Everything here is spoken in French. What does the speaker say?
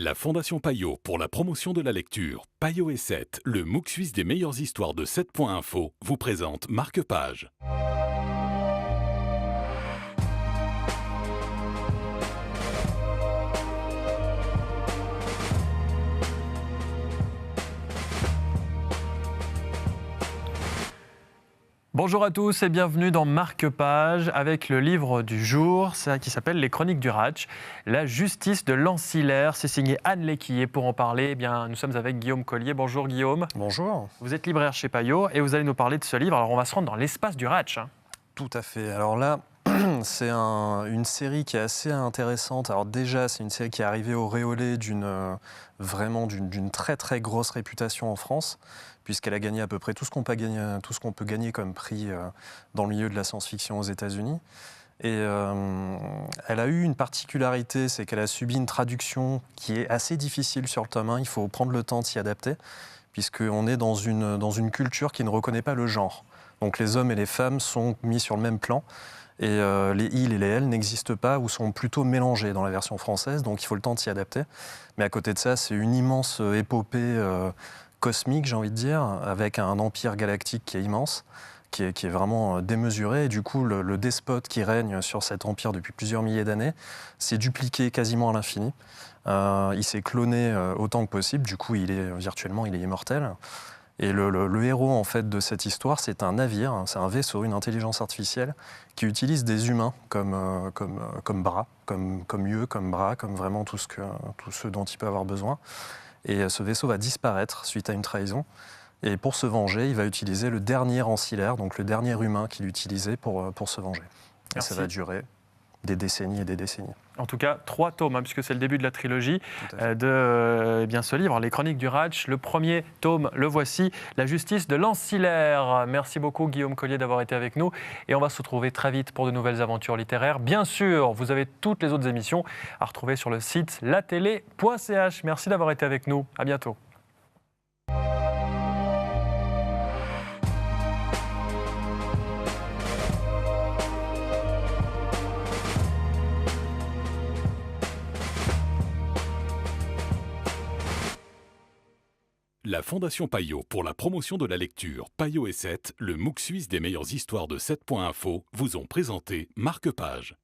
La Fondation Payot pour la promotion de la lecture, Payot et 7, le MOOC suisse des meilleures histoires de 7.info, vous présente Marque-Page. Bonjour à tous et bienvenue dans Marque-Page avec le livre du jour qui s'appelle Les Chroniques du Ratch, la justice de l'ancillaire. C'est signé Anne Léquillet. Pour en parler, nous sommes avec Guillaume Collier. Bonjour Guillaume. Bonjour. Vous êtes libraire chez Payot et vous allez nous parler de ce livre. Alors on va se rendre dans l'espace du Ratch. Tout à fait. Alors là, c'est une série qui est assez intéressante. Alors déjà, c'est une série qui est arrivée au réolé d'une très très grosse réputation en France, puisqu'elle a gagné à peu près tout ce qu'on peut gagner comme prix dans le milieu de la science-fiction aux États-Unis. Et elle a eu une particularité, c'est qu'elle a subi une traduction qui est assez difficile sur le tome 1. Il faut prendre le temps de s'y adapter, puisqu'on est dans une culture qui ne reconnaît pas le genre. Donc les hommes et les femmes sont mis sur le même plan. Et les ils et les elles n'existent pas ou sont plutôt mélangés dans la version française, donc il faut le temps de s'y adapter. Mais à côté de ça, c'est une immense épopée cosmique, j'ai envie de dire, avec un empire galactique qui est immense, qui est vraiment démesuré. Et du coup, le despote qui règne sur cet empire depuis plusieurs milliers d'années s'est dupliqué quasiment à l'infini. Il s'est cloné autant que possible, du coup, virtuellement, il est immortel. Et le héros en fait de cette histoire, c'est un navire, c'est un vaisseau, une intelligence artificielle qui utilise des humains comme bras, comme yeux, comme bras, comme vraiment tout ce dont il peut avoir besoin. Et ce vaisseau va disparaître suite à une trahison. Et pour se venger, il va utiliser le dernier ancillaire, donc le dernier humain qu'il utilisait pour se venger. Et ça va durer des décennies et des décennies. En tout cas, 3 tomes, puisque c'est le début de la trilogie de ce livre, Les Chroniques du Ratch. Le premier tome, le voici, La justice de l'ancillaire. Merci beaucoup Guillaume Collier d'avoir été avec nous. Et on va se retrouver très vite pour de nouvelles aventures littéraires. Bien sûr, vous avez toutes les autres émissions à retrouver sur le site latélé.ch. Merci d'avoir été avec nous. À bientôt. La Fondation Payot pour la promotion de la lecture, Payot et 7, le MOOC suisse des meilleures histoires de 7.info, vous ont présenté Marque-Page.